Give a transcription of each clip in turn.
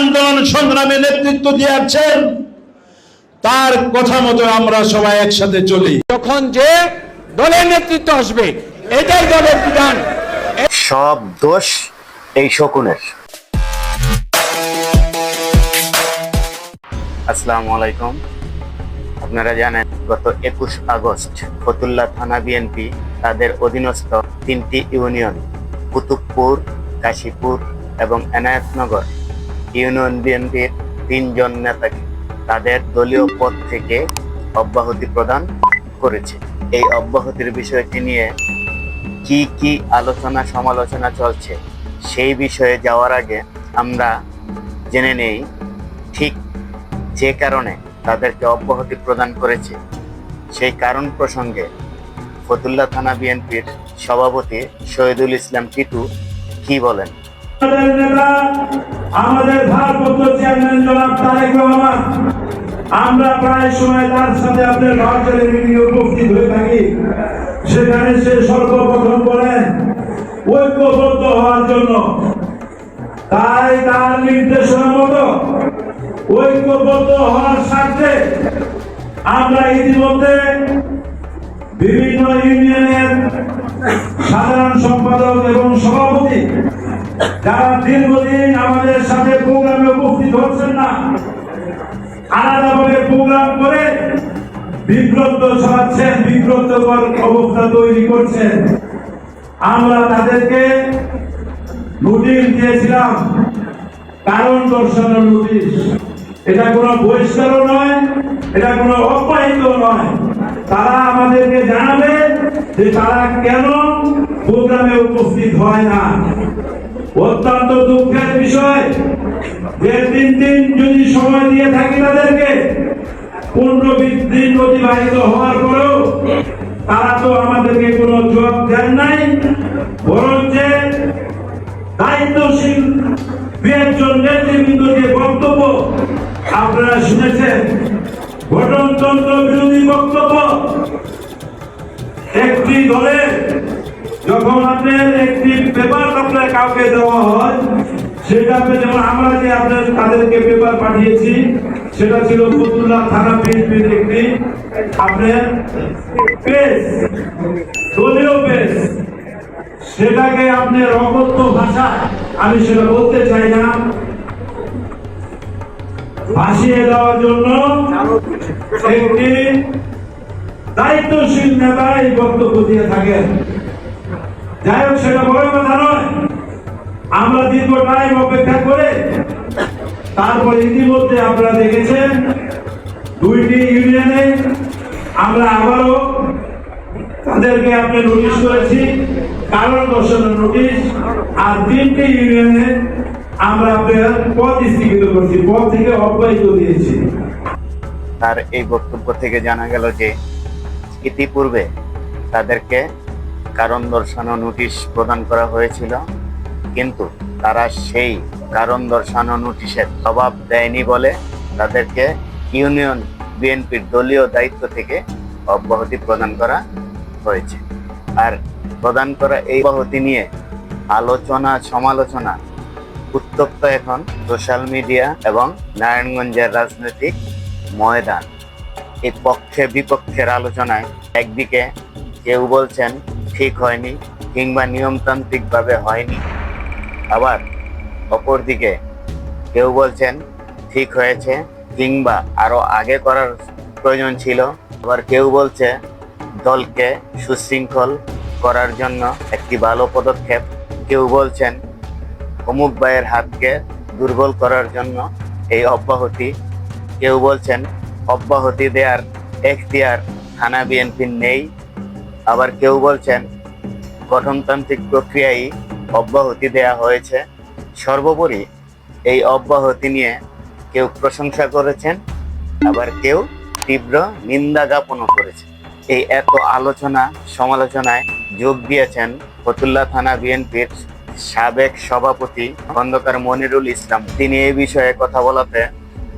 আন্দোলন সংগ্রামে নেতৃত্ব দিয়েছেন, তার কথা মতো আমরা সবাই একসাথে চলি। যখন যে দলের নেতৃত্ব আসবে, এটাই দলের বিধান। সব দোষ এই শকুনের। আসসালামু আলাইকুম। আপনারা জানেন গত 21 আগস্ট ফতুল্লা থানা বিএনপি তাদের অধীনস্থ 3টি ইউনিয়ন কুতুবপুর, কাশীপুর এবং এনায়েতনগর ইউনিয়ন বিএনপির 3 জন নেতাকে তাদের দলীয় পদ থেকে অব্যাহতি প্রদান করেছে। এই অব্যাহতির বিষয়টি নিয়ে কি আলোচনা সমালোচনা চলছে সেই বিষয়ে যাওয়ার আগে আমরা জেনে নেই ঠিক যে কারণে তাদেরকে অব্যাহতি প্রদান করেছে সেই কারণ প্রসঙ্গে ফতুল্লা থানা বিএনপির সভাপতি শহীদুল ইসলাম টিটু কি বলেন। আমাদের ভারপ্রাপ্ত চেয়ারম্যান জনাব তারেক রহমান, আমরা প্রায় সময় তার সাথে আপনার ভার্চুয়াল মিটিং উপস্থিত হয়ে থাকি। সেখানে সে সর্বপ্রথম বলেন ঐক্যবদ্ধ হওয়ার জন্য। তাই তার নির্দেশনা মতো ঐক্যবদ্ধ হওয়ার স্বার্থে আমরা ইতিমধ্যে বিভিন্ন ইউনিয়নের সাধারণ সম্পাদক এবং সভাপতি যারা দীর্ঘদিন আমাদের সাথে প্রোগ্রামে উপস্থিত হচ্ছেন না, আলাদাভাবে প্রোগ্রাম করে বিভ্রান্ত ছড়াচ্ছেন, বিভ্রান্তকর অবস্থা তৈরি করছেন। আমরা তাদেরকে নোটিশ দিয়েছিলাম, কারণ দর্শানোর নোটিশ। এটা কোনো বহিষ্কারও নয়, এটা কোনো অপমানিত নয়। তারা আমাদেরকে জানাবে যে তারা কেন প্রোগ্রামে উপস্থিত হয় না। অত্যন্ত দুঃখের বিষয় যে 3 দিন যদি সময় দিয়ে থাকি তাদেরকে, 15-20 দিন অতিবাহিত হওয়ার পরেও তারা তো আমাদেরকে কোনো জবাব দেন নাই। বরঞ্চ দায়িত্বশীল একজন নেতৃবৃন্দ যে বক্তব্য আপনারা শুনেছেন, গঠনতন্ত্র বিরোধী বক্তব্য। একটি দলের যখন আপনার একটি পেপার আপনার কাউকে দেওয়া হয়, সেটা যেমন আমরা যে আপনার তাদেরকে পেপার পাঠিয়েছি, সেটা ছিল ফতুল্লা থানা বিএনপির একটি আপনার পেজ, দলীয় পেজ। সেটাকে আপনার অকথ্য ভাষা, আমি সেটা বলতে চাই না, ভাসিয়ে দেওয়ার জন্য একটি দায়িত্বশীল নেতা এই বক্তব্য দিয়ে থাকেন। যাই হোক, সেটা বড় কথা নয়। আমরা দীর্ঘ টাইম অপেক্ষা করে তারপরে ইতিমধ্যে আপনারা দেখেছেন 2টি ইউনিয়নে আমরা আবারও তাদেরকে আপনি নোটিশ করেছি, কারণ দর্শানোর নোটিশ। আর 3টি ইউনিয়নে আমরা আপনার পদ স্থগিত করছি, পদ থেকে অব্যাহতি দিয়েছি। তার এই বক্তব্য থেকে জানা গেল যে ইতিপূর্বে তাদেরকে কারণ দর্শানো নোটিশ প্রদান করা হয়েছিল, কিন্তু তারা সেই কারণ দর্শানো নোটিশের জবাব দেয়নি বলে তাদেরকে ইউনিয়ন বিএনপির দলীয় দায়িত্ব থেকে অব্যাহতি প্রদান করা হয়েছে। আর প্রদান করা এই অব্যাহতি নিয়ে আলোচনা সমালোচনা উত্তপ্ত এখন সোশ্যাল মিডিয়া এবং নারায়ণগঞ্জের রাজনৈতিক ময়দান। এই পক্ষে বিপক্ষের আলোচনায় একদিকে কেউ বলছেন ঠিক হয়নি কিংবা নিয়মতান্ত্রিকভাবে হয়নি, আবার অপরদিকে কেউ বলছেন ঠিক হয়েছে কিংবা আরো আগে করার প্রয়োজন ছিল। আবার কেউ বলছে দলকে সুশৃঙ্খল করার জন্য একটি ভালো পদক্ষেপ। কেউ বলছেন অমুক ভাইয়ের হাতকে দুর্বল করার জন্য এই অব্যাহতি। কেউ বলছেন অব্যাহতি দেওয়ার এখতিয়ার থানা বিএনপির নেই। আবার কেউ বলছেন গঠনতান্ত্রিক প্রক্রিয়ায় অব্যাহতি দেয়া হয়েছে। সর্বোপরি এই অব্যাহতি নিয়ে কেউ প্রশংসা করেছেন, আবার কেউ তীব্র নিন্দা জ্ঞাপনও করেছে। এই এত আলোচনা সমালোচনায় যোগ দিয়েছেন ফতুল্লা থানা বিএনপির সাবেক সভাপতি খন্দকার মনিরুল ইসলাম। তিনি এই বিষয়ে কথা বলাতে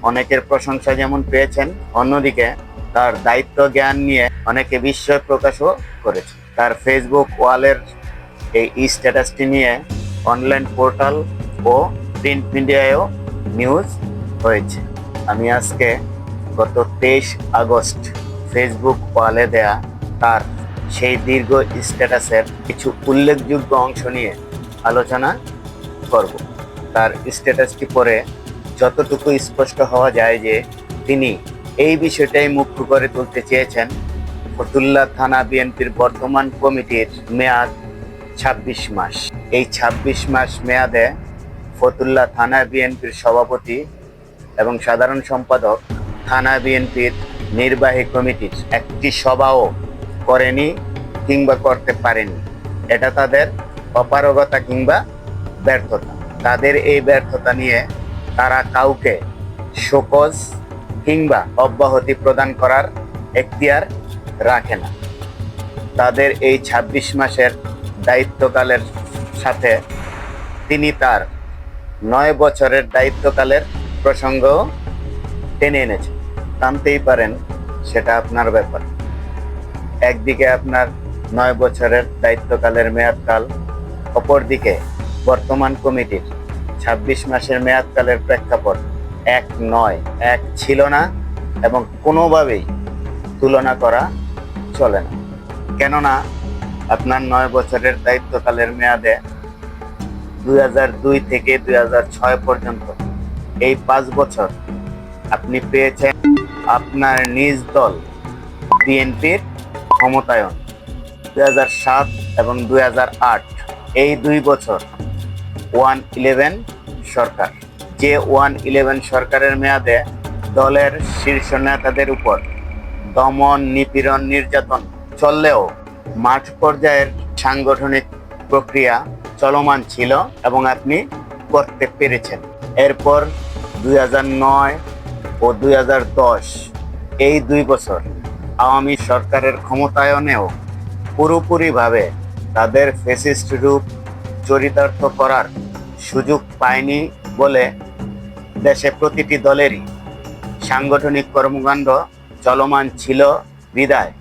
অনেকের প্রশংসা যেমন পেয়েছেন, অন্যদিকে তার দায়িত্ব জ্ঞান নিয়ে অনেকে বিস্ময় প্রকাশও করেছে। তার ফেসবুক ওয়ালের এই স্ট্যাটাসটি নিয়ে অনলাইন পোর্টাল ও প্রিন্ট মিডিয়ায়ও নিউজ হয়েছে। আমি আজকে গত 23 আগস্ট ফেসবুক ওয়ালে দেয়া তার সেই দীর্ঘ স্ট্যাটাসের কিছু উল্লেখযোগ্য অংশ নিয়ে আলোচনা করব। তার স্ট্যাটাসটি পড়ে যতটুকু স্পষ্ট হওয়া যায় যে তিনি এই বিষয়টাই মুখ্য করে তুলতে চেয়েছেন, ফতুল্লা থানা বিএনপির বর্তমান কমিটির মেয়াদ 26 মাস। এই 26 মাস মেয়াদে ফতুল্লা থানা বিএনপির সভাপতি এবং সাধারণ সম্পাদক থানা বিএনপির নির্বাহী কমিটির একটি সভাও করেনি কিংবা করতে পারেনি। এটা তাদের অপারগতা কিংবা ব্যর্থতা। তাদের এই ব্যর্থতা নিয়ে তারা কাউকে শোকজ কিংবা অব্যাহতি প্রদান করার এখতিয়ার রাখে না। তাদের এই 26 মাসের দায়িত্বকালের সাথে তিনি তার 9 বছরের দায়িত্বকালের প্রসঙ্গ টেনে এনেছেন। টানতেই পারেন, সেটা আপনার ব্যাপার। একদিকে আপনার 9 বছরের দায়িত্বকালের মেয়াদকাল, অপরদিকে বর্তমান কমিটির 26 মাসের মেয়াদকালের প্রেক্ষাপট এক নয়, এক ছিল না এবং কোনোভাবেই তুলনা করা চলে না। কেননা আপনার 9 বছরের দায়িত্বকালের মেয়াদে 2002 থেকে 2006 পর্যন্ত এই 5 বছর আপনি পেয়েছেন আপনার নিজ দল বিএনপির ক্ষমতায়ন। 2007 এবং 2008 এই 2 বছর 111 সরকার, যে 111 সরকারের মেয়াদে দলের শীর্ষ নেতাদের উপর দমন, নিপীড়ন, নির্যাতন চললেও মাঠ পর্যায়ের সাংগঠনিক প্রক্রিয়া চলমান ছিল এবং আপনি করতে পেরেছেন। এরপর 2009 ও 2010 এই 2 বছর আওয়ামী সরকারের ক্ষমতায়নেও পুরোপুরিভাবে তাদের ফ্যাসিস্ট রূপ চরিতার্থ করার সুযোগ পায়নি বলে দেশে প্রতিটি দলেরই সাংগঠনিক কর্মকাণ্ড চলমান ছিল বিদায়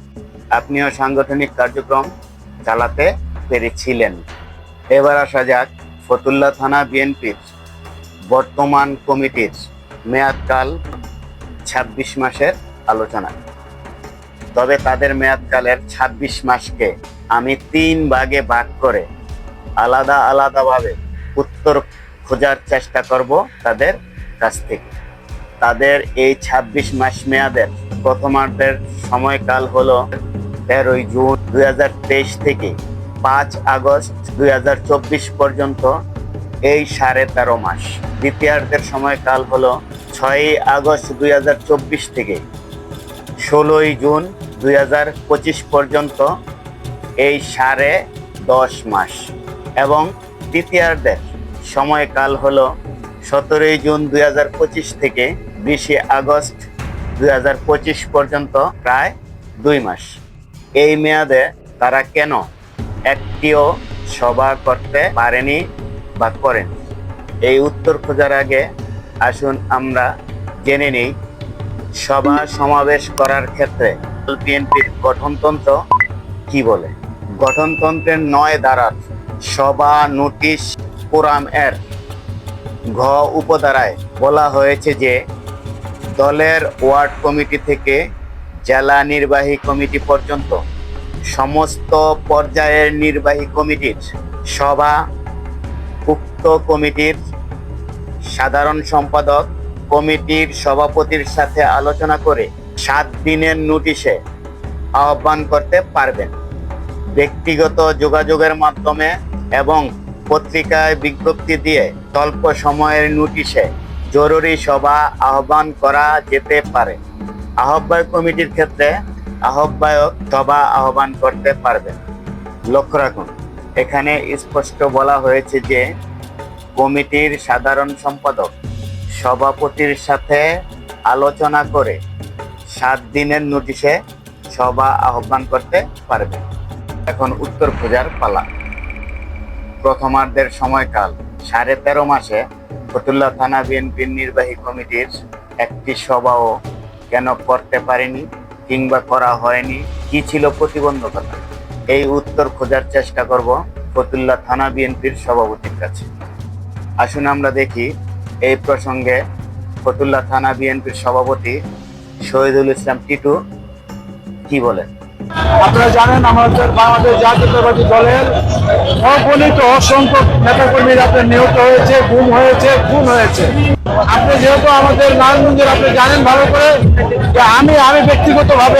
আপনিও সাংগঠনিক কার্যক্রম চালাতে পেরেছিলেন। এবার আসা যাক ফতুল্লা থানা বিএনপির বর্তমান কমিটির মেয়াদকাল 26 মাসের আলোচনা। তবে তাদের মেয়াদকালের 26 মাসকে আমি 3 ভাগে ভাগ করে আলাদা আলাদাভাবে উত্তর খোঁজার চেষ্টা করব তাদের কাছ থেকে। তাদের এই 26 মাস মেয়াদের প্রথমার্ধের সময়কাল হলো 13 জুন 2023 থেকে 5 আগস্ট 2024 পর্যন্ত, এই 13.5 মাস। দ্বিতীয়ার্ধের সময়কাল হলো 6 আগস্ট 2024 থেকে 16 জুন 2025 পর্যন্ত, এই 10.5 মাস। এবং তৃতীয়ার্ধের সময়কাল হলো 17 জুন 2025 থেকে 20 আগস্ট 2025 পর্যন্ত, প্রায় 2 মাস। এই মেয়াদে তারা কেন একটিও সভা করতে পারেনি বা করেন, এই উত্তর খোঁজার আগে আসুন আমরা জেনে নিই সভা সমাবেশ করার ক্ষেত্রে বিএনপির গঠনতন্ত্র কি বলে। গঠনতন্ত্রের 9 ধারার সভা নোটিশ কোরাম এর ঘ উপধারায় বলা হয়েছে যে দলের ওয়ার্ড কমিটি থেকে জেলা নির্বাহী কমিটি পর্যন্ত সমস্ত পর্যায়ের নির্বাহী কমিটির সভা উক্ত কমিটির সাধারণ সম্পাদক কমিটির সভাপতির সাথে আলোচনা করে 7 দিনের নোটিশে আহ্বান করতে পারবেন। ব্যক্তিগত যোগাযোগের মাধ্যমে এবং পত্রিকায় বিজ্ঞপ্তি দিয়ে স্বল্প সময়ের নোটিশে জরুরি সভা আহ্বান করা যেতে পারে। আহ্বায়ক কমিটির ক্ষেত্রে আহ্বায়ক সভা আহ্বান করতে পারবেন। লক্ষ্য রাখুন, এখানে স্পষ্ট বলা হয়েছে যে কমিটির সাধারণ সম্পাদক সভাপতির সাথে আলোচনা করে 7 দিনের নোটিশে সভা আহ্বান করতে পারবেন। এখন উত্তর খোঁজার পালা। প্রথমার্ধের সময়কাল 13.5 মাসে ফতুল্লা থানা বিএনপির নির্বাহী কমিটির একটি সভাও কেন করতে পারেনি কিংবা করা হয়নি, কি ছিল প্রতিবন্ধকতা, এই উত্তর খোঁজার চেষ্টা করব ফতুল্লা থানা বিএনপির সভাপতির কাছে। আসুন আমরা দেখি এই প্রসঙ্গে ফতুল্লা থানা বিএনপির সভাপতি শহীদুল ইসলাম টিটু কি বলেন? আপনারা জানেন আমাদের বাংলাদেশ জাতীয়তাবাদী দলের অগণিত অসংখ্য নেতাকর্মীরা আপনার নিহত হয়েছে, গুম হয়েছে, খুন হয়েছে। আপনি যেহেতু আমাদের নারায়ণগঞ্জের আপনি জানেন ভালো করে যে আমি ব্যক্তিগতভাবে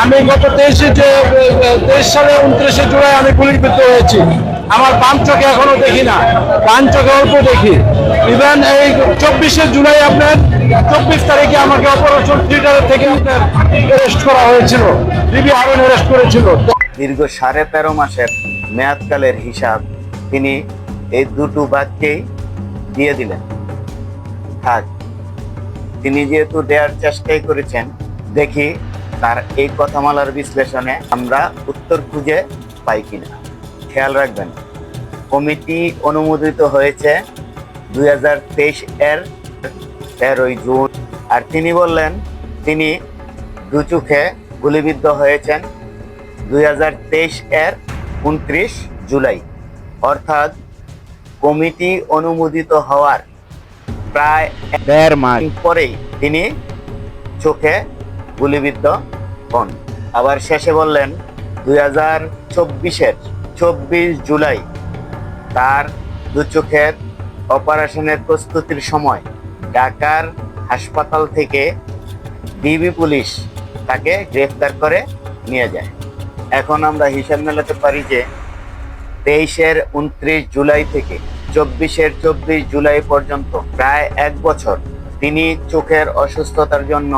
আমি গত 23 সালে 29 জুলাই আমি গুলিবিদ্ধ হয়েছি। আমার বাম চোখে এখনো দেখি না, ডান চোখে অল্প দেখি। ইভেন এই 24 জুলাই 24 তারিখে আমাকে অপারেশন থিয়েটার থেকে অ্যারেস্ট করা হয়েছিল, ডিবি আরন অ্যারেস্ট করেছিল। দীর্ঘ 13.5 মাসের মেয়াদকালের হিসাব তিনি এই দুটো বাক্যেই দিয়ে দিলেন। থাক, তিনি যেহেতু দেওয়ার চেষ্টাই করেছেন, দেখি তার এই কথামালার বিশ্লেষণে আমরা উত্তর খুঁজে পাই কিনা। খেয়াল রাখবেন, কমিটি অনুমোদিত হয়েছে 2023 এর 13 জুন, আর তিনি বললেন তিনি দু চোখে গুলিবিদ্ধ হয়েছেন 2023 এর 29 জুলাই, অর্থাৎ কমিটি অনুমোদিত হওয়ার প্রায় 1.5 মাস পরেই তিনি চোখে গুলিবিদ্ধ হন। আবার শেষে বললেন 2024 24 জুলাই তার দু চোখের অপারেশনের প্রস্তুতির সময় ঢাকার হাসপাতাল থেকে ডিবি পুলিশ তাকে গ্রেফতার করে নিয়ে যায়। এখন আমরা হিসাব মেলাতে পারি যে 23-এর 29 জুলাই থেকে 24-এর 24 জুলাই পর্যন্ত প্রায় 1 বছর তিনি চোখের অসুস্থতার জন্য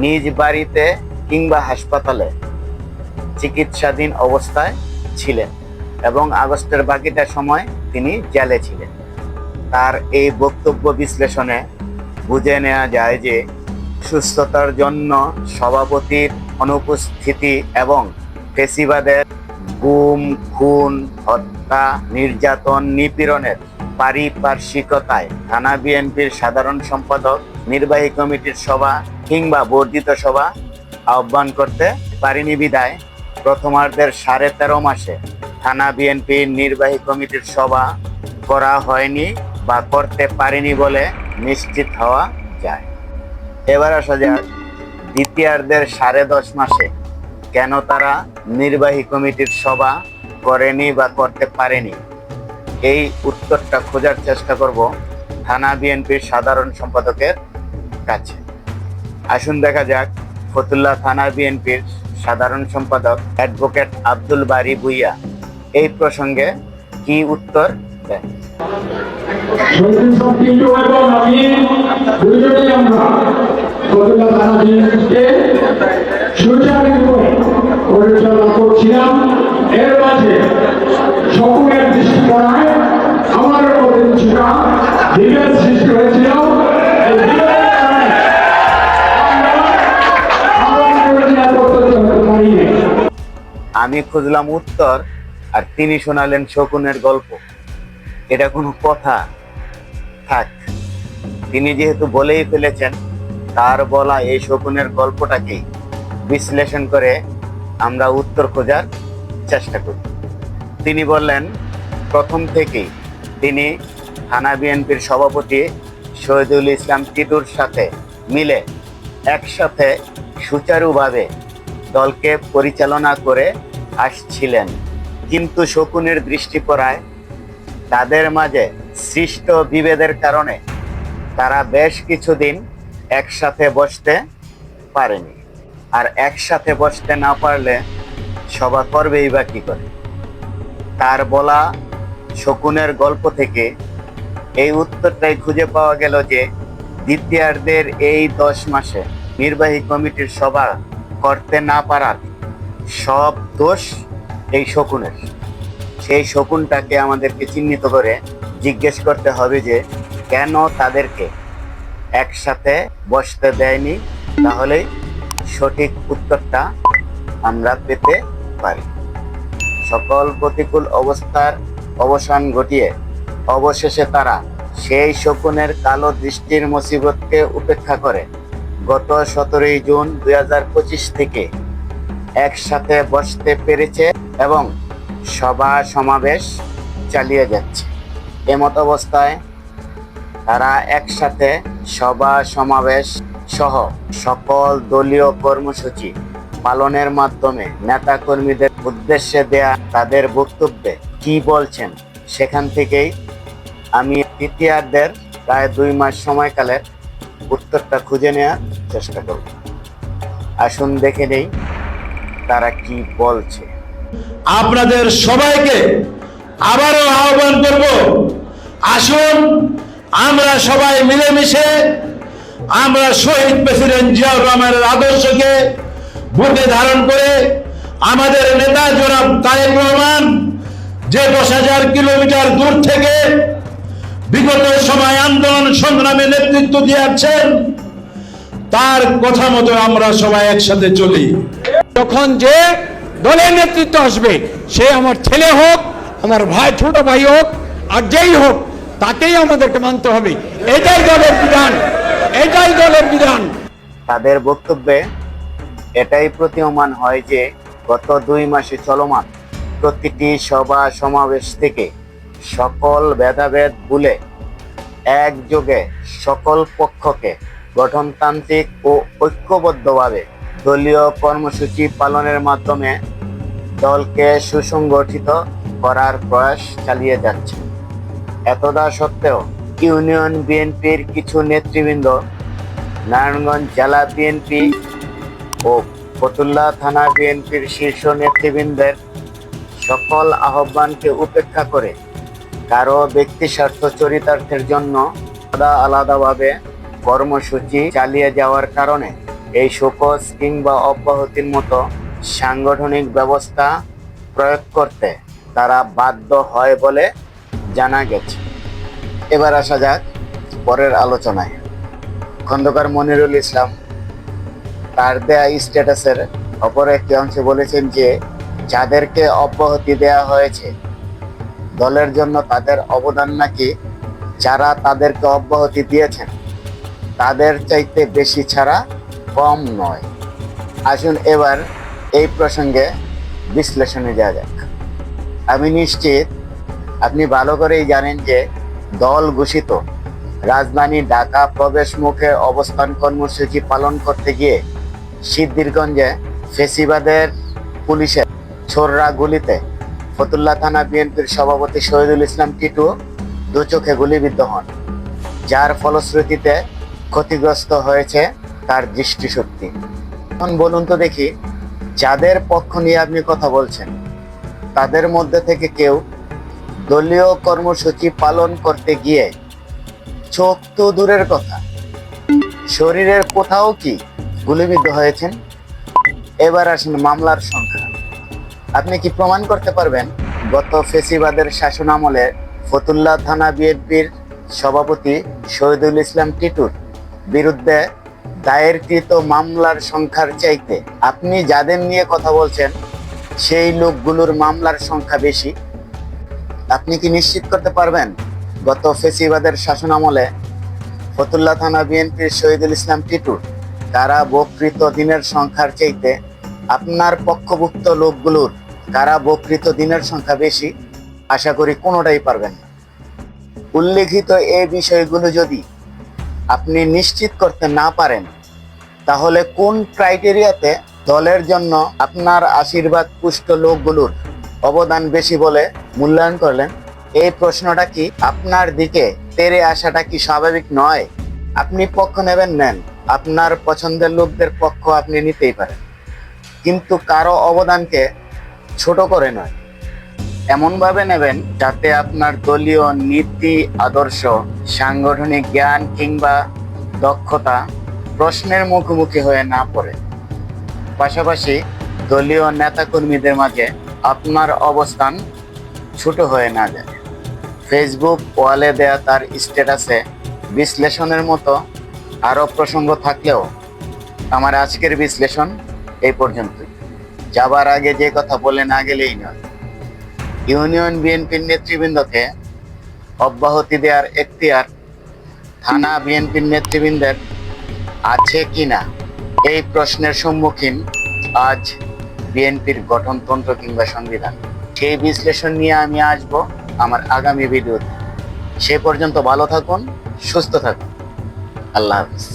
নিজ বাড়িতে কিংবা হাসপাতালে চিকিৎসাধীন অবস্থায় ছিলেন এবং আগস্টের বাকিটা সময় তিনি জেলে ছিলেন। তার এই বক্তব্য বিশ্লেষণে বুঝে নেওয়া যায় যে সুস্থতার জন্য সভাপতির অনুপস্থিতি এবং ফেসিবাদের গুম, খুন, হত্যা, নির্যাতন, নিপীড়নের পারিপার্শ্বিকতায় থানা বিএনপির সাধারণ সম্পাদক নির্বাহী কমিটির সভা কিংবা বর্ধিত সভা আহ্বান করতে পারেনি বিদায় প্রথমার্ধের 13.5 মাসে থানা বিএনপির নির্বাহী কমিটির সভা করা হয়নি বা করতে পারেনি বলে নিশ্চিত হওয়া যায়। এবার আসা যাক দ্বিতীয়ার্ধের 10.5 মাসে কেন তারা নির্বাহী কমিটির সভা করেনি বা করতে পারেনি, এই উত্তরটা খোঁজার চেষ্টা করব থানা বিএনপির সাধারণ সম্পাদকের কাছে। আসুন দেখা যাক ফতুল্লা থানা বিএনপির সাধারণ সম্পাদক অ্যাডভোকেট আব্দুল বারী ভূঁইয়া এই প্রসঙ্গে কি উত্তর দেন। পরিচালনা করছিলাম, এর মাঝে সকলের দৃষ্টি পড়ায় আমার মধ্যে কিছুটা বিভেদ সৃষ্টি হয়েছিল। আমি খুঁজলাম উত্তর আর তিনি শোনালেন শকুনের গল্প। এটা কোনো কথা? থাক, তিনি যেহেতু বলেই ফেলেছেন, তার বলা এই শকুনের গল্পটাকেই বিশ্লেষণ করে আমরা উত্তর খোঁজার চেষ্টা করি। তিনি বললেন প্রথম থেকেই তিনি থানা বিএনপির সভাপতি শহীদুল ইসলাম টিটুর সাথে মিলে একসাথে সুচারুভাবে দলকে পরিচালনা করে আসছিলেন, কিন্তু শকুনের দৃষ্টি পড়ায় তাদের মাঝে সৃষ্ট বিভেদের কারণে তারা বেশ কিছুদিন একসাথে বসতে পারেনি। আর একসাথে বসতে না পারলে সভা করবেই বা কি করে? তার বলা শকুনের গল্প থেকে এই উত্তরটাই খুঁজে পাওয়া গেল যে দ্বিতীয়ার্ধের এই 10 মাসে নির্বাহী কমিটির সভা করতে না পারার সব দোষ এই শকুনের। সেই শকুনটাকে আমাদেরকে চিহ্নিত করে জিজ্ঞেস করতে হবে যে কেন তাদেরকে একসাথে বসতে দেয়নি, তাহলেই সঠিক উত্তরটা আমরা পেতে পারি। সকল প্রতিকূল অবস্থার অবসান ঘটিয়ে অবশেষে তারা সেই শকুনের কালো দৃষ্টির মুসিবতকে উপেক্ষা করে গত 17 জুন 2025 থেকে একসাথে বসতে পেরেছে এবং সভা সমাবেশ চালিয়ে যাচ্ছে। এমত অবস্থায় তারা একসাথে সভা সমাবেশ সহ সকল দলীয় কর্মসূচি পালনের মাধ্যমে নেতা কর্মীদের উদ্দেশ্যে দেয়া তাদের বক্তব্যে কি বলছেন, সেখান থেকেই আমি তৃতীয়ার্ধের প্রায় 2 মাস সময়কালের উত্তরটা খুঁজে নেওয়ার চেষ্টা করব। আসুন দেখে নেই তারা কি বলছে। আপনাদের সবাইকে আবারও আহ্বান করব, আসুন আমরা সবাই মিলেমিশে আমরা শহীদ প্রেসিডেন্ট জিয়াউর রহমানের আদর্শকে বুকে ধারণ করে আমাদের নেতা জনাব তারেক রহমান যে 10,000 কিলোমিটার দূর থেকে বিগত সময় আন্দোলন সংগ্রামে নেতৃত্ব দিয়ে আসছেন, তার কথা মতো আমরা সবাই একসাথে চলি। যখন যে দলের নেতৃত্ব আসবে, সে আমার ছেলে হোক, আমার ভাই, ছোট ভাই হোক, আর যেই হোক, তাকেই আমাদেরকে মানতে হবে। এটাই দলের বিধান, এটাই দলের বিধান। তাদের বক্তব্যে এটাই প্রতীয়মান হয় যে গত 2 মাসে চলমান প্রতিটি সভা সমাবেশ থেকে সকল ভেদাভেদ ভুলে একযোগে সকল পক্ষকে গঠনতান্ত্রিক ও ঐক্যবদ্ধভাবে দলীয় কর্মসূচি পালনের মাধ্যমে দলকে সুসংগঠিত করার প্রয়াস চালিয়ে যাচ্ছে। এতদা সত্ত্বেও ইউনিয়ন বিএনপির কিছু নেতৃবৃন্দ নারায়ণগঞ্জ জেলা বিএনপি ও ফতুল্লা থানা বিএনপির শীর্ষ নেতৃবৃন্দের সকল আহ্বানকে উপেক্ষা করে কারো ব্যক্তি স্বার্থ চরিতার্থের জন্য আলাদাভাবে কর্মসূচি চালিয়ে যাওয়ার কারণে এই শোকজ কিংবা অব্যাহতির মতো সাংগঠনিক ব্যবস্থা প্রয়োগ করতে তারা বাধ্য হয় বলে জানা গেছে। এবার আসা যাক পরের আলোচনায়। খন্দকার মনিরুল ইসলাম তার দেয়া স্ট্যাটাসের অপর একটি অংশে বলেছেন যে যাদেরকে অব্যাহতি দেয়া হয়েছে দলের জন্য তাদের অবদান নাকি যারা তাদেরকে অব্যাহতি দিয়েছেন তাদের চাইতে বেশি ছাড়া কম নয়। আসুন এবার এই প্রসঙ্গে বিশ্লেষণে যাওয়া যাক। আমি নিশ্চিত আপনি ভালো করেই জানেন যে দল ঘোষিত রাজধানী ঢাকা প্রবেশ মুখে অবস্থান কর্মসূচি পালন করতে গিয়ে সিদ্ধিরগঞ্জে ফেসিবাদের পুলিশের ছোড়রা গুলিতে ফতুল্লা থানা বিএনপির সভাপতি শহীদুল ইসলাম টিটু 2 চোখে গুলিবিদ্ধ হন, যার ফলশ্রুতিতে ক্ষতিগ্রস্ত হয়েছে তার দৃষ্টিশক্তি। এখন বলুন তো দেখি, যাদের পক্ষ নিয়ে আপনি কথা বলছেন তাদের মধ্যে থেকে কেউ দলীয় কর্মসূচি পালন করতে গিয়ে চোখ তো দূরের কথা, শরীরের কোথাও কি গুলিবিদ্ধ হয়েছেন? এবার আসেন মামলার সংখ্যা। আপনি কি প্রমাণ করতে পারবেন গত ফেসিবাদের শাসনামলে ফতুল্লা থানা বিএনপির সভাপতি শহীদুল ইসলাম টিটুর বিরুদ্ধে দায়েরকৃত মামলার সংখ্যার চাইতে আপনি যাদের নিয়ে কথা বলছেন সেই লোকগুলোর মামলার সংখ্যা বেশি? আপনি কি নিশ্চিত করতে পারবেন গত ফেসিবাদের শাসনামলে ফতুল্লা থানা বিএনপির শহীদুল ইসলাম টিটুর কারাভোগকৃত দিনের সংখ্যার চাইতে আপনার পক্ষভুক্ত লোকগুলোর কারাভোগকৃত দিনের সংখ্যা বেশি? আশা করি কোনোটাই পারবেন না। উল্লেখিত এই বিষয়গুলো যদি আপনি নিশ্চিত করতে না পারেন তাহলে কোন ক্রাইটেরিয়াতে দলের জন্য আপনার আশীর্বাদ পুষ্ট লোকগুলোর অবদান বেশি বলে মূল্যায়ন করলেন? এই প্রশ্নটা কি আপনার দিকে তেরে আসাটা কি স্বাভাবিক নয়? আপনি পক্ষ নেবেন, নেন, আপনার পছন্দের লোকদের পক্ষ আপনি নিতেই পারেন, কিন্তু কারো অবদানকে ছোট করে নয়। এমনভাবে নেবেন যাতে আপনার দলীয় নীতি, আদর্শ, সাংগঠনিক জ্ঞান কিংবা দক্ষতা প্রশ্নের মুখোমুখি হয়ে না পড়ে। পাশাপাশি দলীয় নেতাকর্মীদের মাঝে আপনার অবস্থান ছোট হয়ে না যায়। ফেসবুক ওয়ালে দেয়া তার স্ট্যাটাসে বিশ্লেষণের মতো আরও প্রসঙ্গ থাকলেও আমার আজকের বিশ্লেষণ এই পর্যন্তই। যাবার আগে যে কথা বলে না গেলেই নয়, ইউনিয়ন বিএনপির নেতৃবৃন্দকে অব্যাহতি দেওয়ার এখতিয়ার থানা বিএনপির নেতৃবৃন্দের আছে কিনা এই প্রশ্নের সম্মুখীন আজ বিএনপির গঠনতন্ত্র কিংবা সংবিধান। সেই বিশ্লেষণ নিয়ে আমি আসবো আমার আগামী ভিডিওতে। সে পর্যন্ত ভালো থাকুন, সুস্থ থাকুন। আল্লাহ হাফিজ।